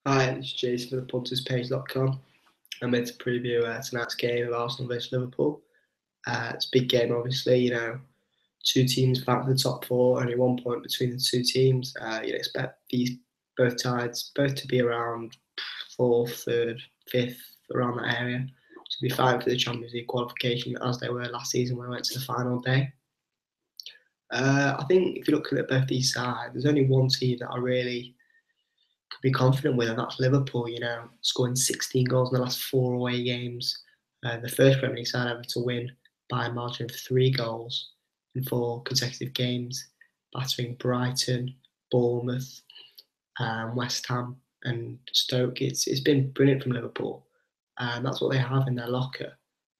Hi, it's Jason for the punterspage.com. I'm here to preview tonight's game of Arsenal versus Liverpool. It's a big game, obviously. Two teams fighting for the top four, only 1 point between the two teams. You'd expect these both sides both to be around fourth, third, fifth, around that area, to be fighting for the Champions League qualification as they were last season when we went to the final day. I think if you're looking at both these sides, there's only one team that I really could be confident with, and that's Liverpool. Scoring 16 goals in the last four away games. The first Premier League side ever to win by a margin of 3 goals in four consecutive games, battering Brighton, Bournemouth, West Ham, and Stoke. It's been brilliant from Liverpool, and that's what they have in their locker.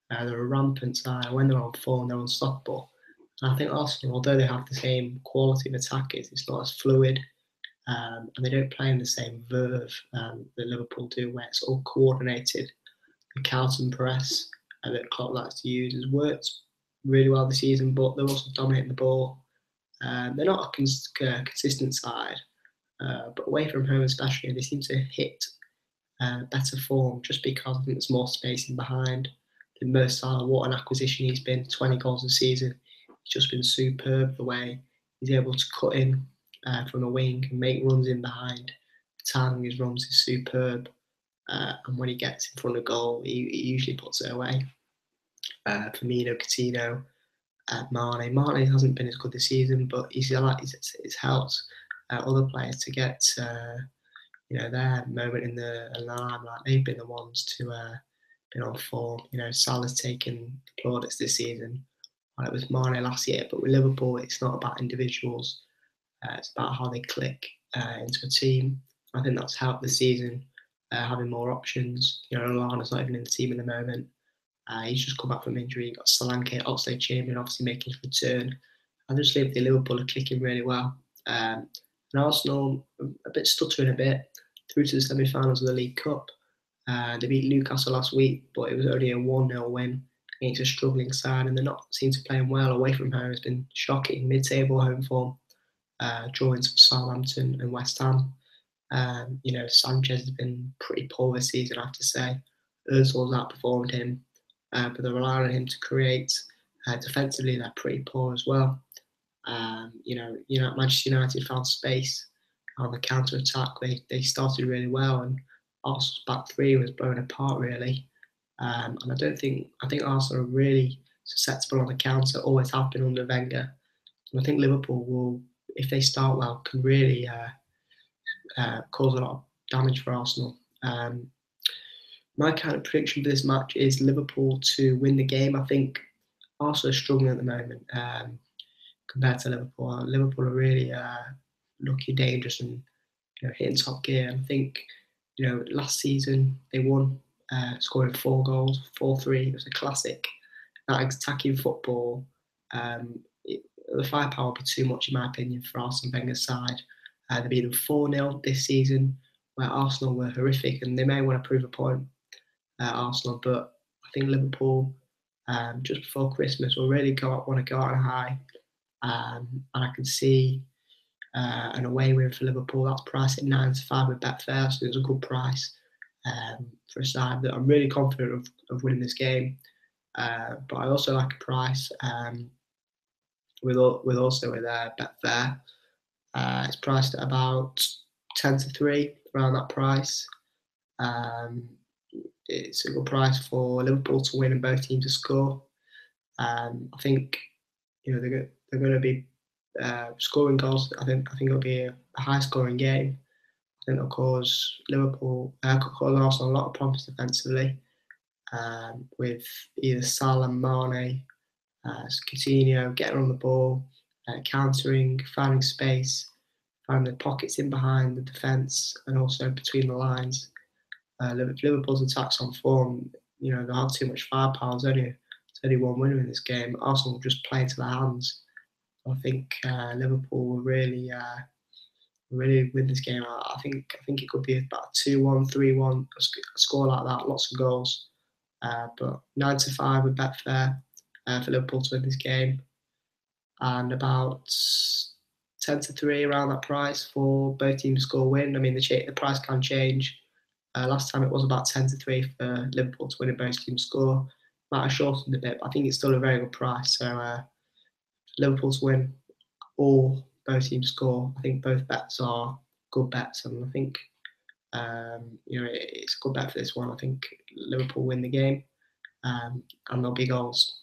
They're a rampant side. When they're on form, they're unstoppable. And I think Arsenal, although they have the same quality of attackers, it's not as fluid. And they don't play in the same verve that Liverpool do, where it's all coordinated. The counter press that Klopp likes to use has worked really well this season, but they're also dominating the ball. They're not a consistent side, but away from home especially, they seem to hit better form just because I think there's more spacing behind. Mo Salah, what an acquisition he's been, 20 goals a season. He's just been superb the way he's able to cut in from the wing and make runs in behind. The timing of his runs is superb. And when he gets in front of goal, he usually puts it away. Firmino, Coutinho, Mane. Mane hasn't been as good this season, but it's helped other players to get their moment in the limelight. They've been the ones to been on form. Salah's taken plaudits this season. It was Mane last year, but with Liverpool, it's not about individuals. It's about how they click into a team. I think that's helped the season, having more options. Lallana's not even in the team at the moment. He's just come back from injury. You've got Solanke, Oxlade-Chamberlain obviously making his return. I just think the Liverpool are clicking really well. And Arsenal, a bit stuttering a bit, through to the semi-finals of the League Cup. They beat Newcastle last week, but it was only a 1-0 win against a struggling side, and they're not seem to playing well away from home. It's been shocking. Mid-table home form, drawing some Southampton and West Ham. Sanchez has been pretty poor this season, I have to say. Ozil's outperformed him, but they're relying on him to create. Defensively, they're pretty poor as well. Manchester United found space on the counter attack. They started really well, and Arsenal's back three was blown apart really. And I think Arsenal are really susceptible on the counter, always have been under Wenger. And I think Liverpool will, if they start well, can really cause a lot of damage for Arsenal. My kind of prediction for this match is Liverpool to win the game. I think Arsenal are struggling at the moment compared to Liverpool. Liverpool are really looking dangerous and hitting top gear. And I think last season they won, scoring 4 goals, 4-3. It was a classic. That attacking football, the firepower will be too much in my opinion for Arsene Wenger's side. They beat them 4-0 this season, where Arsenal were horrific, and they may want to prove a point, Arsenal. But I think Liverpool, just before Christmas, will really want to go out on high. And I can see an away win for Liverpool. That's priced at 9-5 with Betfair, so it's a good price for a side that I'm really confident of winning this game. But I also like a price with Betfair. It's priced at about 10-3, around that price. It's a good price for Liverpool to win and both teams to score. I think they're going to be scoring goals. I think it'll be a high-scoring game. I think it'll cause Arsenal a lot of problems defensively, with either Salah, Mane, Coutinho getting on the ball, countering, finding space, finding the pockets in behind the defence, and also between the lines. Liverpool's attacks on form, they'll have too much firepower. There's only one winner in this game. Arsenal will just play into their hands. I think Liverpool will really win this game. I think it could be about 2-1, 3-1, a score like that, lots of goals. But 9-5 with Betfair for Liverpool to win this game, and about 10 to 3 around that price for both teams to score a win. I mean, the price can change. Last time it was about 10 to 3 for Liverpool to win and both teams score. Might have shortened a bit, but I think it's still a very good price. So Liverpool to win or both teams score. I think both bets are good bets, and I think it's a good bet for this one. I think Liverpool win the game, and there'll be goals.